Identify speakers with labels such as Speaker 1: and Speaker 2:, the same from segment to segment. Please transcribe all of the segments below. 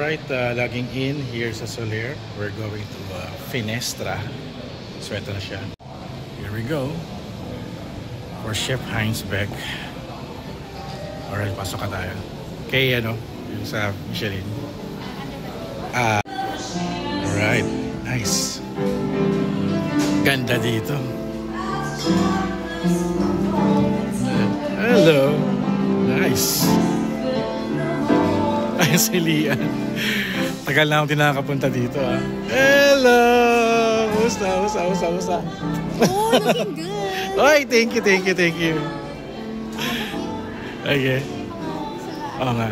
Speaker 1: Alright, logging in here sa Soler. We're going to Finestra. So ito na siya. Here we go. For Chef Heinz Beck. Alright, pasok ka tayo. Kay yung sa Michelin. Alright, nice. Ganda dito. Hello. Nice. Ay, si Lian. Tagal na akong tinakapunta dito, ah. Hello! Kumusta?
Speaker 2: Oh, looking good.
Speaker 1: Ay, thank you. Okay. Oo nga.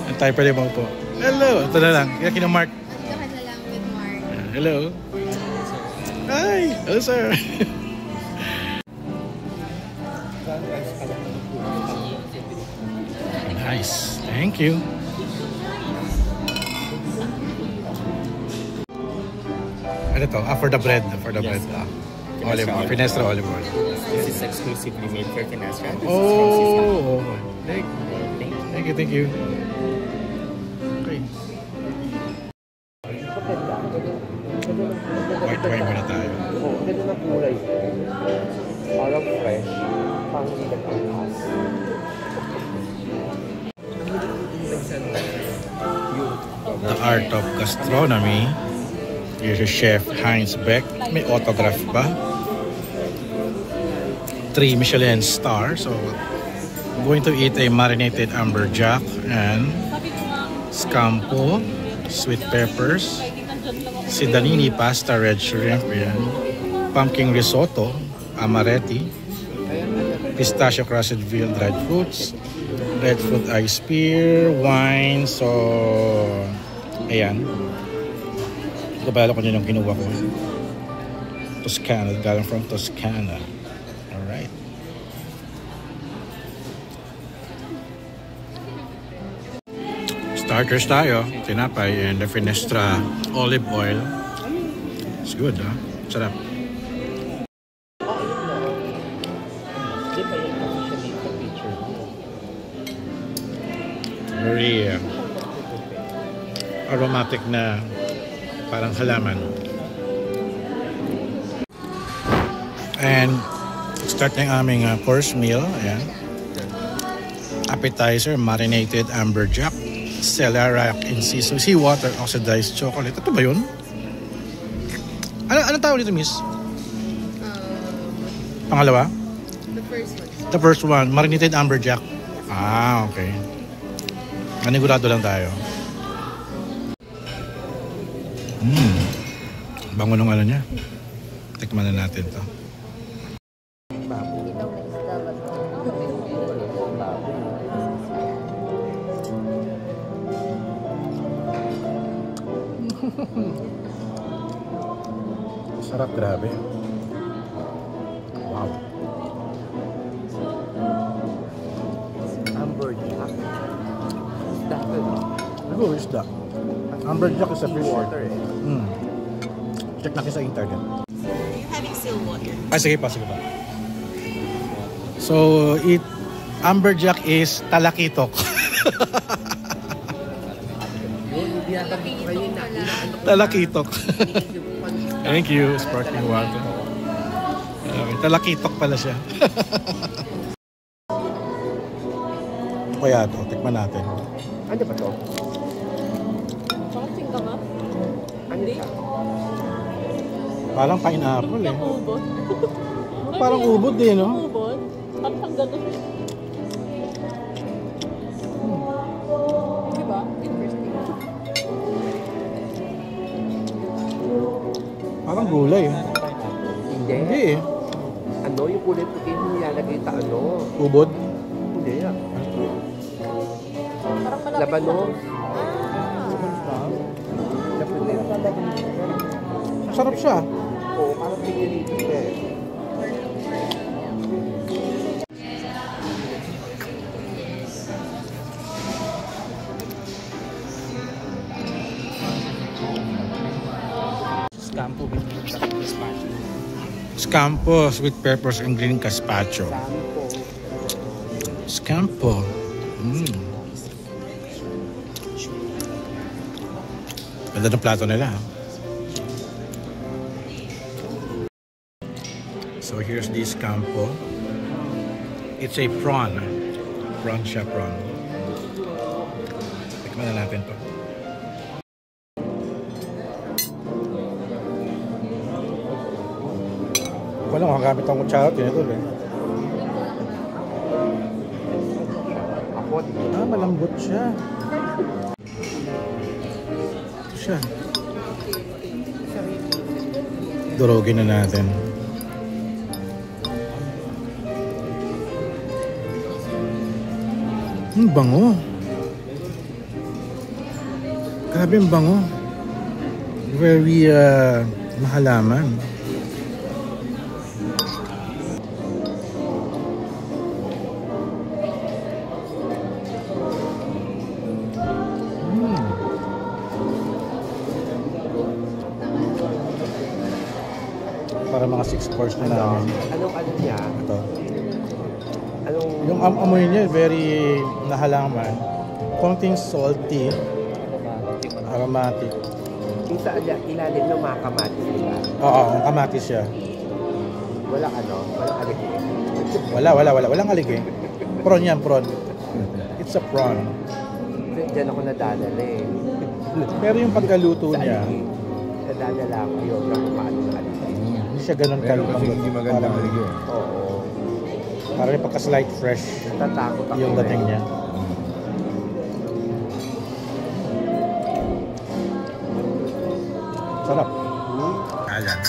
Speaker 1: Ang tayo pwede mo po. Hello! Ito na lang. Kaya kinamark.
Speaker 2: Ito na lang with Mark.
Speaker 1: Hello. Hi! Hello, sir. Nice. Thank you. Ano to? For the bread. Olive oil. Finestra olive oil.
Speaker 3: This is exclusively made for Finestra.
Speaker 1: Oh. Thank you. Okay. White wine muna tayo.
Speaker 3: Oh, ganda na kulay. Parang fresh. Parang hindi nagpangkas.
Speaker 1: The Art of Gastronomy. Here's your Chef Heinz Beck. May autograph pa. 3 Michelin star. So, I'm going to eat a marinated amberjack and scampo, sweet peppers, Sidanini pasta, red shrimp, and pumpkin risotto, amaretti, pistachio crusted veal dried fruits, red fruit ice spear, wine. So, ayan. Kabalo ko din yung kinuha ko. Toscana, galing from Toscana. Alright. Starters tayo. Tinapay and the Finestra olive oil. It's good, ha? Sarap. Very aromatic na parang halaman. And start na yung aming course meal. Ayan. Appetizer, marinated amberjack, celeriac in seawater oxidized chocolate. Ito ba yun? Ano tawag dito, miss? Pangalawa? The first one, marinated amberjack. Ah, okay. Manigurado lang tayo. Bango nung ano niya. Tikman na natin to. Sarap, grabe. Wow.
Speaker 3: Amberjack. Isda ko.
Speaker 1: Ano isda? Amberjack is a fish.
Speaker 3: Water eh.
Speaker 1: Check natin sa internet.
Speaker 2: You're having still water.
Speaker 1: Ay, sige pa. So, amberjack is talakitok. Talakitok. Thank you, sparkling water. Talakitok pala siya. Kaya ito, tikman natin.
Speaker 3: Ano ba to?
Speaker 2: Bakit singka nga?
Speaker 3: Ano siya?
Speaker 1: Parang pineapple eh.
Speaker 2: Ubod.
Speaker 1: Parang ubod din, no?
Speaker 2: Ubod? Parang siyang ganun. Diba? Interesting.
Speaker 1: Parang gulay eh. Hindi eh.
Speaker 3: Ano yung kulay puti yung nilalagay sa ano?
Speaker 1: Ubod?
Speaker 3: Hindi ah.
Speaker 2: Parang malapit
Speaker 3: Labanos.
Speaker 1: Sarap siya.
Speaker 3: Oo, parang pinilito eh.
Speaker 4: Scampo with green gazpacho.
Speaker 1: Scampo, sweet peppers and green gazpacho. Scampo. Ganda ng plato nila. So here's this scampo. It's a prawn. Prawn siya, prawn. Tikman na natin to. Wala, makagamit ang kutsara. Tinitol eh. Malambot siya. Ito siya. Durugin na natin. Bango. Grabe ang bango. Very mahalaman. Para mga 6 course na namin.
Speaker 3: Anong niya?
Speaker 1: Ito.
Speaker 3: Anong...
Speaker 1: Yung amoy niya, very nahalaman. Konting salty. Aromatic.
Speaker 3: Yung sa ilalim ng mga kamatis, diba?
Speaker 1: Oo, ang kamatis siya.
Speaker 3: Walang aligin.
Speaker 1: Walang aligin. Prawn yan, prawn. It's a prawn.
Speaker 3: Diyan ako nadadala eh.
Speaker 1: Pero yung pagkaluto niya,
Speaker 3: nadadala ako yun na kumaano ng aligin.
Speaker 1: hindi siya ganun kalumang.
Speaker 5: Hindi maganda aligin.
Speaker 3: Oo.
Speaker 1: Parang yung pagka-slight fresh
Speaker 3: Natatakot ako.
Speaker 1: yung dating niya. Sarap. Ayan.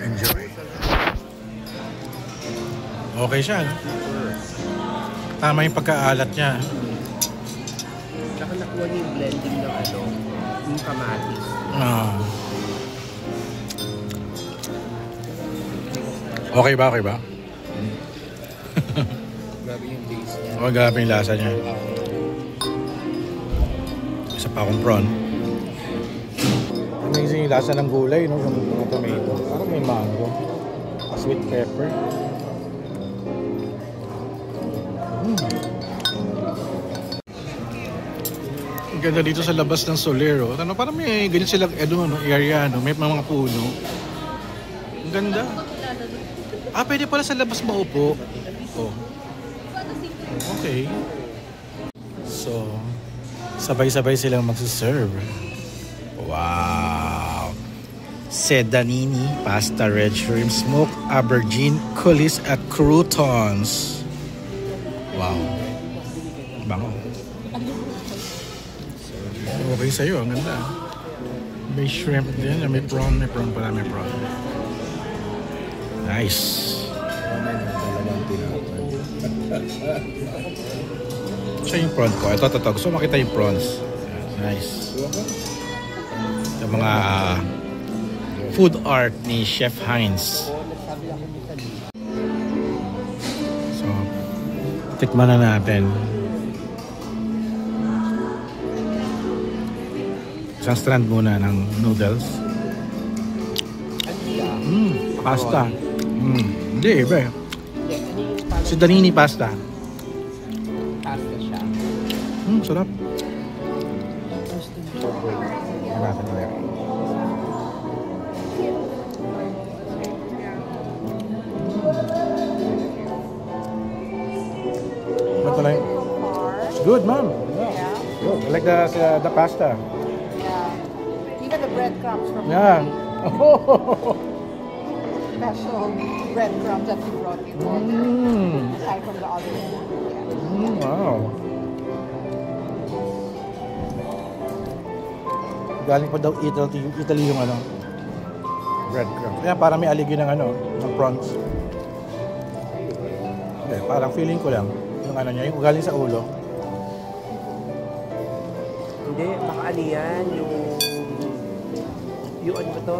Speaker 1: Enjoy. Okay siya. No? Tama yung pagkaalat niya.
Speaker 3: Tsaka nakuha niya yung blending ng yung kamatis.
Speaker 1: Okay ba? Okay ba?
Speaker 4: Grabe yung taste niya.
Speaker 1: Okay, grabe yung lasa niya. Isa pa akong prawn. Amazing yung lasa ng gulay, no? Yung mga tomato. Parang may mango. Sweet pepper. Ang ganda dito sa labas ng Solero. Ano, parang may ganyan silang area, no? May mga puno. Ang ganda. Pwede pala sa labas maupo. Oh. Okay. So, sabay-sabay silang magsiserve. Wow! Sedanini, pasta, red shrimp, smoked aubergine, coulis at croutons. Wow. Bango. Okay sa'yo, ang ganda. May shrimp din, may prawn pala. Nice. Siya yung prawn ko. Ito. Gusto makita yung prawns. Nice. Yung mga food art ni Chef Heinz. So, tikman na natin. Isang strand muna ng noodles. Pasta. Hindi, iba eh. Sedanini pasta.
Speaker 3: Pasta siya.
Speaker 1: Sarap. Natin ulit. Ito lang. It's good, ma'am.
Speaker 2: Yeah.
Speaker 1: Good. I like the pasta.
Speaker 2: Yeah. Even the breadcrumbs from
Speaker 1: Yeah.
Speaker 2: special breadcrumbs that you brought before. Aside from the other one. Yeah.
Speaker 1: Wow. Galing pa daw Italy yung breadcrumbs. Kaya parang may aligi ng ng prawns. Okay, parang feeling ko lang yung niya, yung galing sa ulo.
Speaker 3: Hindi, baka ano yan, yung ano ba to?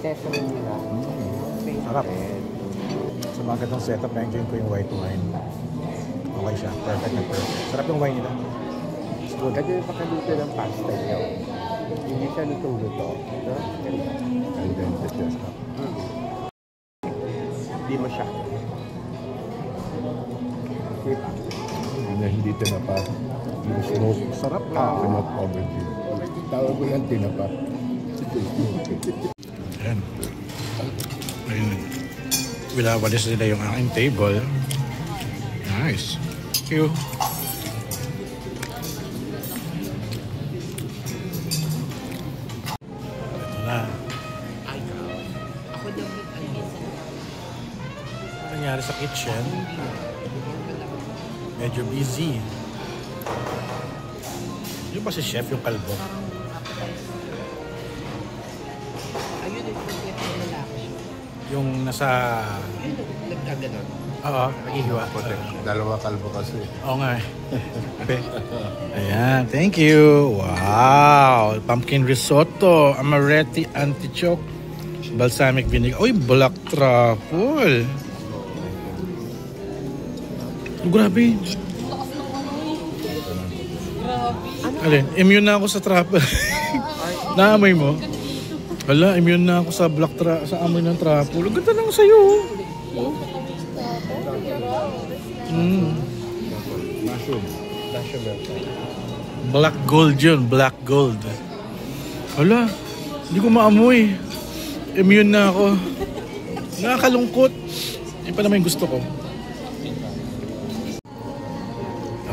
Speaker 3: Sesame nila.
Speaker 1: Sarap. Sa mga ganitong setup, na-enjoy ko yung white wine. Okay siya. Perfect na perfect. Sarap yung wine nila. It's good.
Speaker 3: Ganda yung pakaluto ng pasta niya. Hindi siya lutong-luto. No?
Speaker 5: And then the test.
Speaker 3: Hindi masyado.
Speaker 5: Hindi tinapa. Yung smoke.
Speaker 1: Sarap.
Speaker 5: Pinot aubergine. Tawag ko yan, tinapa.
Speaker 1: Ayan. Ayun. Wilawalis nila yung aking table. Nice. Thank you. Ito na. Ano nangyari sa kitchen? Medyo busy. Yung ba si chef yung kalbo?
Speaker 2: Ayun yung lalaki.
Speaker 1: Yung nasa...
Speaker 2: Nagkaganon.
Speaker 1: Oo, naghihiwa.
Speaker 5: Dalawa kalbo kasi.
Speaker 1: Oo nga eh. Ayan, thank you. Wow, pumpkin risotto, amaretti antichoke, balsamic vinegar. Uy, black truffle. Oh, grabe. Alin, immune na ako sa truffle. Naamoy mo? Wala, immune na ako sa sa amoy ng truffle. Ang ganda lang sa'yo. Oh.
Speaker 5: Mushroom.
Speaker 1: Black gold yun, black gold. Wala, hindi ko maamoy. Immune na ako. Nakakalungkot. Yan pa naman yung gusto ko.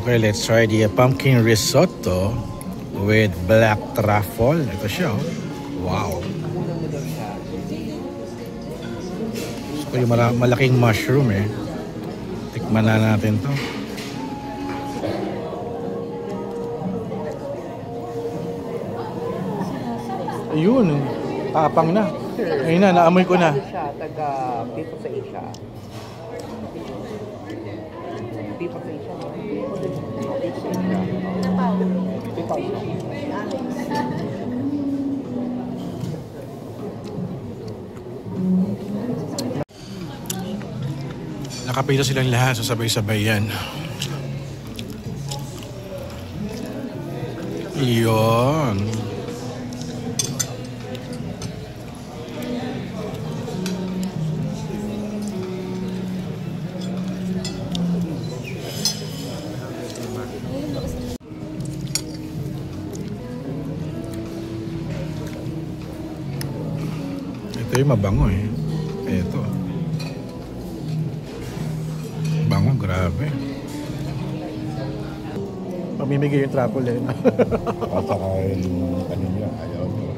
Speaker 1: Okay, let's try the pumpkin risotto with black truffle. Ito siya, oh. Wow. Gusto ko yung malaking mushroom eh. Tikman na natin to. Ayun, tapang na. Ayun na, naamoy ko na.
Speaker 3: Siya, taga People sa Asia. People sa Asia.
Speaker 1: Nakapila silang lahat, so sabay-sabay yan. Iyon. Ito yung mabango eh. Ito. Bango, grabe. Pamimigay yung truffle eh.
Speaker 5: At saka yung ano niya, ayaw niya.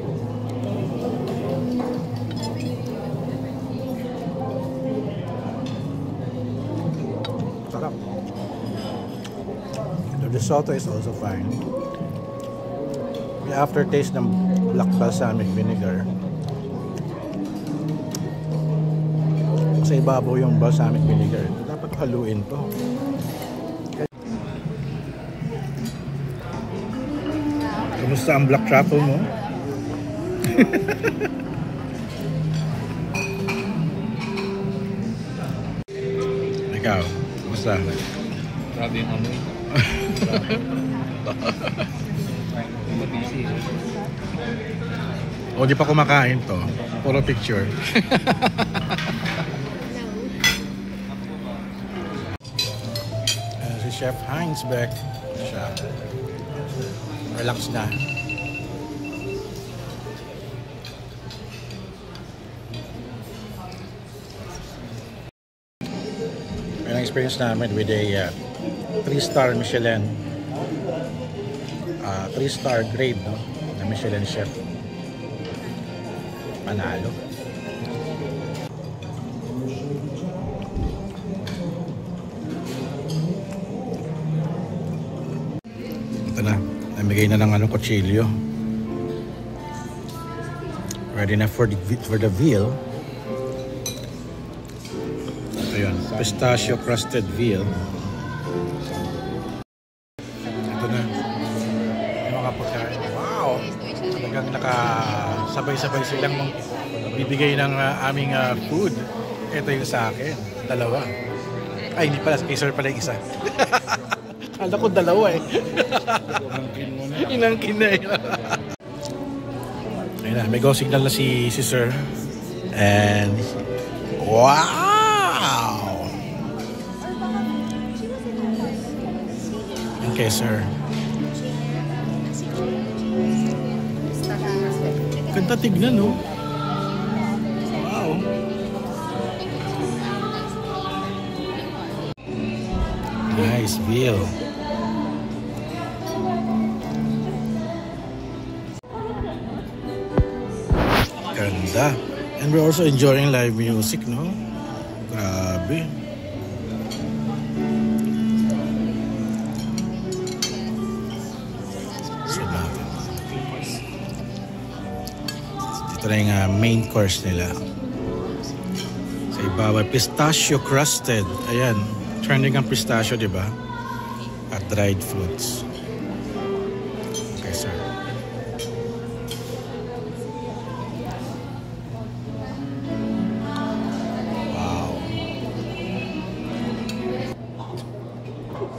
Speaker 1: Sarap. The risotto is also fine. May aftertaste ng black balsamic vinegar. Sa ibabaw yung balsamic vinegar. Dapat haluin to. Kumusta ang black truffle mo? Ikaw, kumusta?
Speaker 4: Grabe yung amoy. Mabisi.
Speaker 1: O di pa kumakain to. Puro picture. Si Chef Heinz Beck. Siya. Relax na. Ang experience namin with a 3-star Michelin 3-star grade, no, na Michelin chef. Panalo. Ito na, namigay na ng kutsilyo. Ready na for the veal. Ayan, pistachio crusted veal. Ito na. Yung mga pagkain. Wow! Talagang nakasabay-sabay silang bibigay ng aming food. Ito yung sa akin. Dalawa. Ay, hindi pala. Kay sir pala yung isa. Kala ko dalawa eh. Inangkin na eh. Ayun na, may go signal na si sir. And wow! Okay, sir. ganda tignan, no? Wow. Nice view. Ganda. And we're also enjoying live music, no? Grabe. Ito na yung main course nila. Sa ibabaw, pistachio crusted. Ayan, trending ang pistachio, di ba? At dried fruits. Okay, sir. Wow.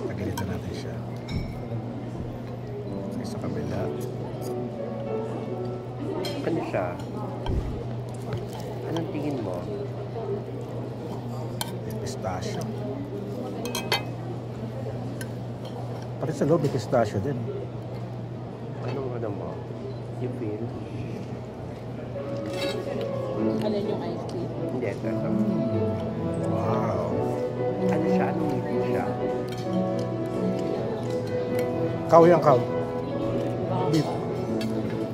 Speaker 1: Pagalitan natin siya. Okay, sa kabila.
Speaker 3: Ano siya? Anong tingin mo?
Speaker 1: Pistachio. Pati sa loob, may pistachio din.
Speaker 3: Anong ano mo? You feel?
Speaker 2: Ano yung ice cream?
Speaker 3: Hindi, ito.
Speaker 1: Wow.
Speaker 3: Ano siya? Anong ngiti siya?
Speaker 1: Kaw yan, kaw. Beef.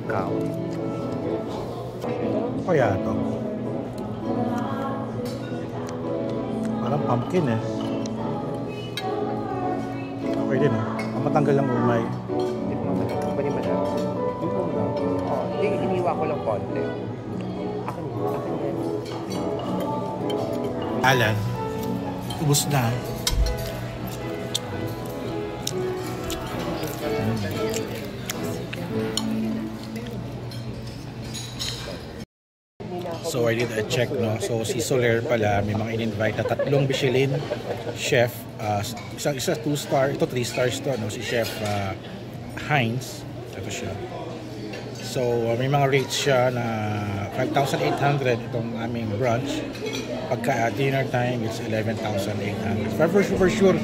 Speaker 3: Cow.
Speaker 1: Ano kaya ito? Parang pumpkin eh. Okay din eh. Matanggal lang umay.
Speaker 3: Hindi mo naman. Ba ni madam? Oo. Hindi, iniwa ko lang konti. Akin yan.
Speaker 1: Alan, ubos na. So I did a check, no. So si Soler pala may mga in-invite na 3 Michelin chef, isa 2-star, ito 3 stars to, no. Si Chef Heinz, ito siya. So may mga rates siya na 5,800 itong aming brunch. Pagka dinner time, it's 11,800. For sure,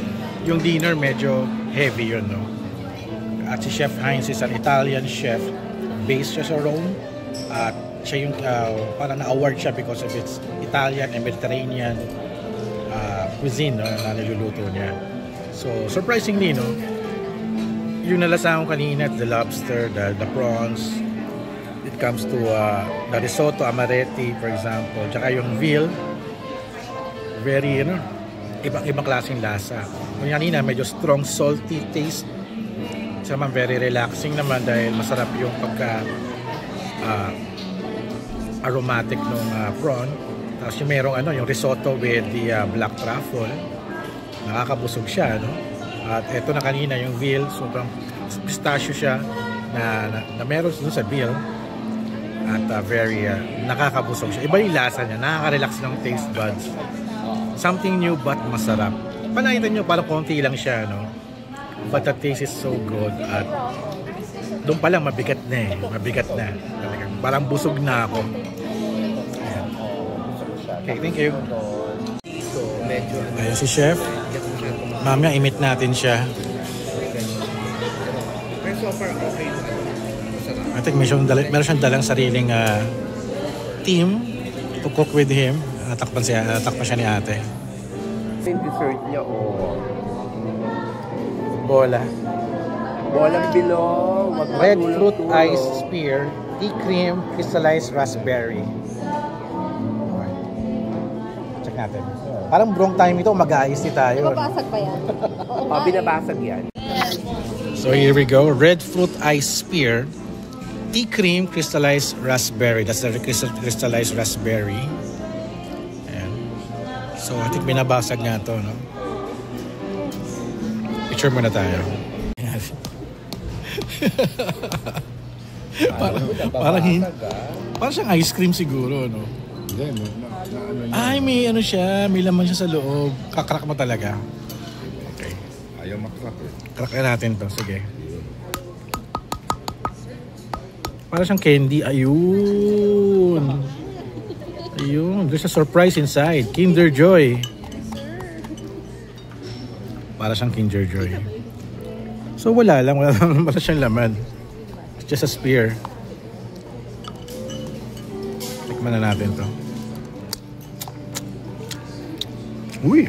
Speaker 1: yung dinner medyo heavy yun, no. At si Chef Heinz is an Italian chef, based siya sa Rome. At siya yung parang na-award siya because of its Italian and Mediterranean cuisine, no, na niluluto niya. So surprisingly, no, yung nalasahan ko kanina, the lobster, the prawns, it comes to the risotto amaretti, for example, tsaka yung veal, very, you know, ibang klaseng lasa. Yung kanina, medyo strong salty taste, tsaka naman very relaxing naman dahil masarap yung pagka aromatic nung prawn. Tapos yung merong yung risotto with the black truffle. Nakakabusog siya, no? At eto na kanina yung veal, sobrang pistachio siya na meron dun sa veal. At very nakakabusog siya. Iba yung lasa niya, nakaka-relax ng taste buds. Something new but masarap. Panakita nyo, parang konti lang siya, no? But the taste is so good. At doon pa lang mabigat na eh. Mabigat na. Parang busog na ako. Ayan. Okay, thank you.
Speaker 3: So, medyo...
Speaker 1: Ayan si Chef. Mamaya imit natin siya.
Speaker 3: Pero so far, okay.
Speaker 1: I think meron siyang dalang sariling team to cook with him. Natakpan siya ni ate.
Speaker 3: Yung dessert niya o...
Speaker 1: Bola.
Speaker 3: Bolang bilog.
Speaker 1: Red fruit ice spear. Tea cream, crystallized raspberry. Okay. Check natin. Parang brong time ito, mag-aayos tayo.
Speaker 2: Mabasag pa yan? Oo nga.
Speaker 3: Binabasag yan.
Speaker 1: So here we go. Red fruit ice spear. Tea cream, crystallized raspberry. That's the crystallized raspberry. Ayan. So I think binabasag nga ito, no? Picture muna tayo. Ayan. Parang siyang ice cream siguro, no?
Speaker 5: Hindi,
Speaker 1: Ay, may may laman siya sa loob. Kakrak mo talaga. Okay.
Speaker 5: ayaw makrak eh.
Speaker 1: Crack natin to, sige. Parang siyang candy. Ayun. There's a surprise inside. Kinder Joy. Para siyang Kinder Joy. So wala lang siyang laman. It's just a spear. Tikman na natin to. Uy!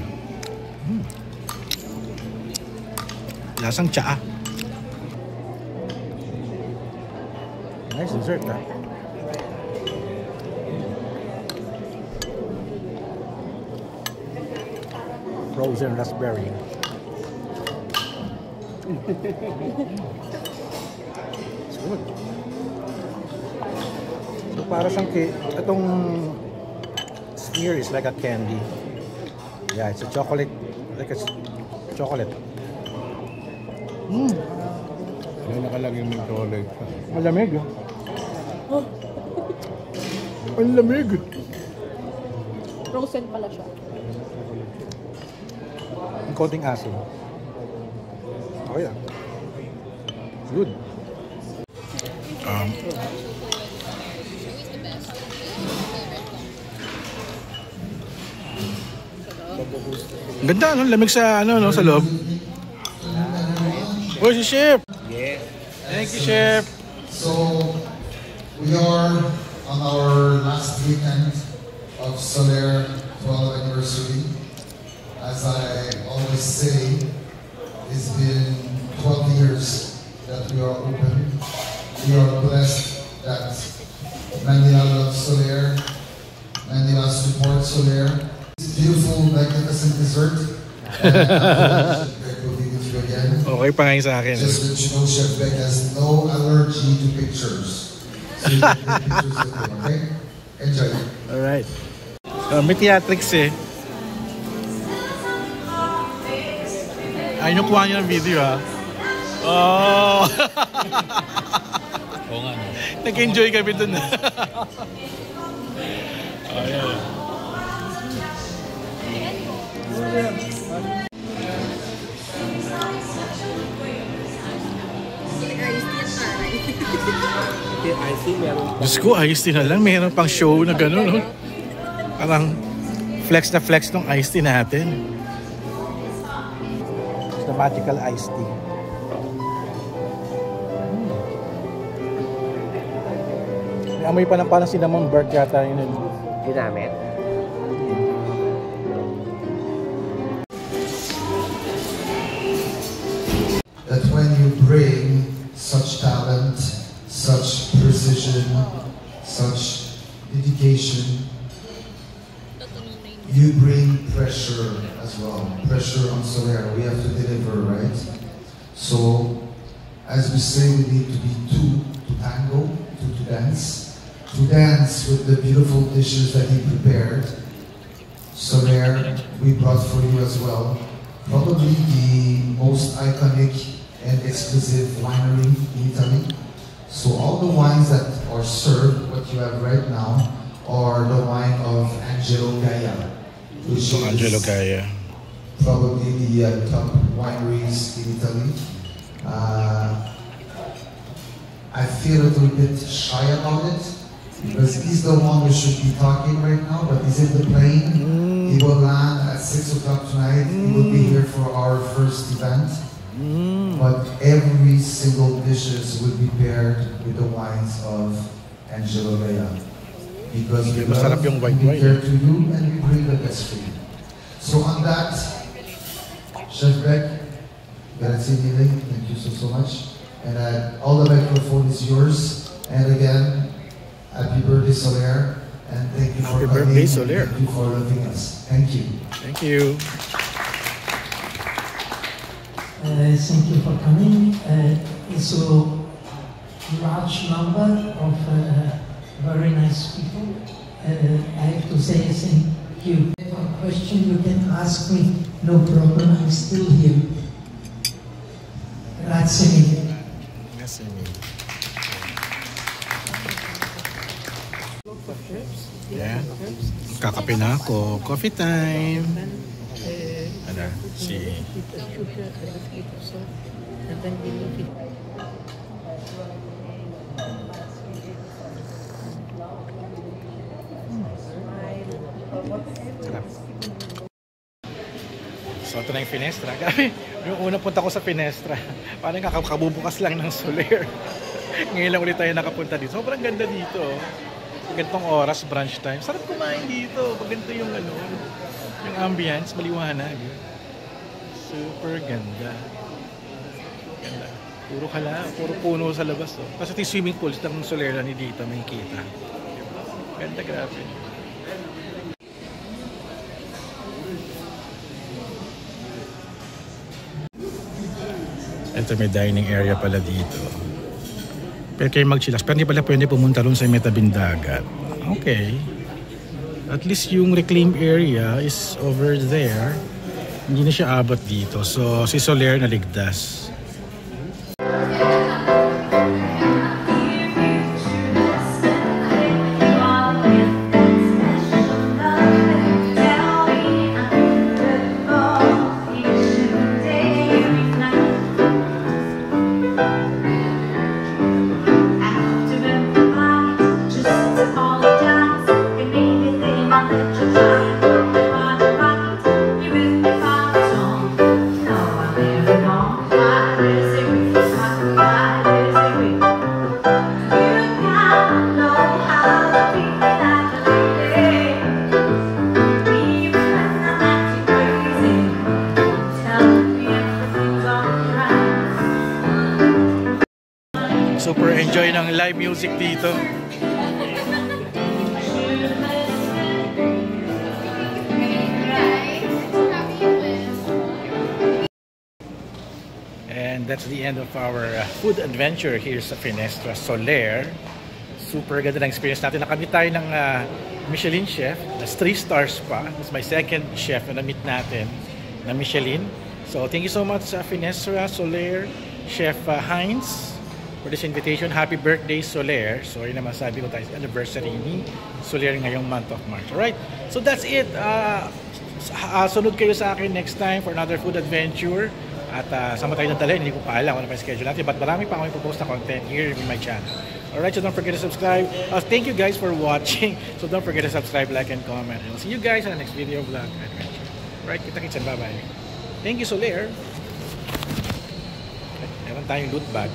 Speaker 1: Lasang tsaa. Nice dessert, ha? Frozen raspberry. It's good. So para siyang itong sphere is like a candy. Yeah, it's a chocolate, like a chocolate.
Speaker 5: Ano nakalagay mo yung chocolate?
Speaker 1: Malamig. Ang lamig.
Speaker 2: Frozen pala siya.
Speaker 1: Ang konting asin. Oh yeah. Good. Ganda, no? Lamig sa no, sa loob. Oh, si Chef.
Speaker 3: Yes.
Speaker 1: Thank you, Chef.
Speaker 6: So, we are on our last weekend of Soler 12th anniversary. As I always say, it's been 12 years that we are open. We are blessed that Manila loves Soler, Manila supports Soler. This beautiful, magnificent dessert. We'll be with you again.
Speaker 1: Okay pa ngayon sa akin.
Speaker 6: Just that you know, Chef Beck has no allergy to pictures. So you can take pictures with him, okay? Enjoy.
Speaker 1: Alright. May theatrics eh. Ay, nakuha niyo ng video ha. Oh!
Speaker 4: Oo nga, no?
Speaker 1: Nag-enjoy kami dun. Oh, yeah. Diyos ko, iced tea na lang. Mayroon pang show na gano'n, no? Parang flex na flex ng iced tea natin. It's the magical iced tea. May amoy pa ng parang cinnamon burnt yata yun.
Speaker 3: Ginamit.
Speaker 6: That when you bring such talent, such precision, such dedication, you bring pressure as well. Pressure on Soler. We have to deliver, right? So, as we say, we need to be two to tango, two to dance. To dance with the beautiful dishes that he prepared. Soler, we brought for you as well. Probably the most iconic and exclusive winery in Italy. So all the wines that are served, what you have right now, are the wine of Angelo Gaia, which is
Speaker 1: Angelo Gaia.
Speaker 6: probably the top wineries in Italy. I feel a little bit shy about it because he's the one who should be talking right now, but he's in the plane. He will land at 6 o'clock tonight. He will be here for our first event. But every single dishes will be paired with the wines of Angelo Gaia. Because we
Speaker 1: Masarap yung white
Speaker 6: we
Speaker 1: wine.
Speaker 6: care to you and we bring the best for you. So on that, Chef Beck, grazie mille, thank you so much. And all the microphone is yours. And again, happy birthday Soler. And thank you for
Speaker 1: Happy
Speaker 6: coming.
Speaker 1: birthday, Soler.
Speaker 6: Thank you for loving us. Thank you.
Speaker 1: Thank you.
Speaker 7: Thank you for coming. It's a large number of very nice people. I have to say thank you. If you have a question, you can ask me. No problem, I'm still here. Grazie mille.
Speaker 1: Yeah. Kakape na ako. Coffee time. Ano? Si... So ito na yung Finestra. Grabe, yung unang punta ko sa Finestra, parang kakabubukas lang ng Soler. Ngayon lang ulit tayo nakapunta dito. Sobrang ganda dito. Gantong oras, brunch time. Sarap kumain dito. Pag ganito yung ano, yung ambience, maliwanag. Super ganda. Ganda. Puro puno sa labas. Oh. Kasi yung swimming pools ng Solera ni dito, may kita. Ganda, grabe. Ito may dining area pala dito. Pero kayo mag-chillax. Pero hindi pala pwede pumunta ron sa metabing dagat. Okay. At least yung reclaim area is over there. Hindi na siya abot dito. So si Soler naligtas. Super enjoy ng live music dito. And that's the end of our food adventure here sa Finestra Soler. Super ganda ng experience natin. Nakamit tayo ng Michelin chef. That's 3 stars pa. That's my second chef na na-meet natin na Michelin. So thank you so much sa Finestra Soler, Chef Heinz, for this invitation. Happy birthday, Soler. So yun naman sabi ko tayo, anniversary ni Soler ngayong month of March. Alright, so that's it. Sunod kayo sa akin next time for another food adventure. At sama tayo ng talent, hindi ko pa alam kung ano pa yung schedule natin. But marami pa kami post na content here in my channel. Alright, so don't forget to subscribe. Thank you guys for watching. So don't forget to subscribe, like, and comment. And I'll see you guys in the next video vlog adventure. Alright, kita-kits and bye-bye. Thank you, Soler. Meron tayong loot bag.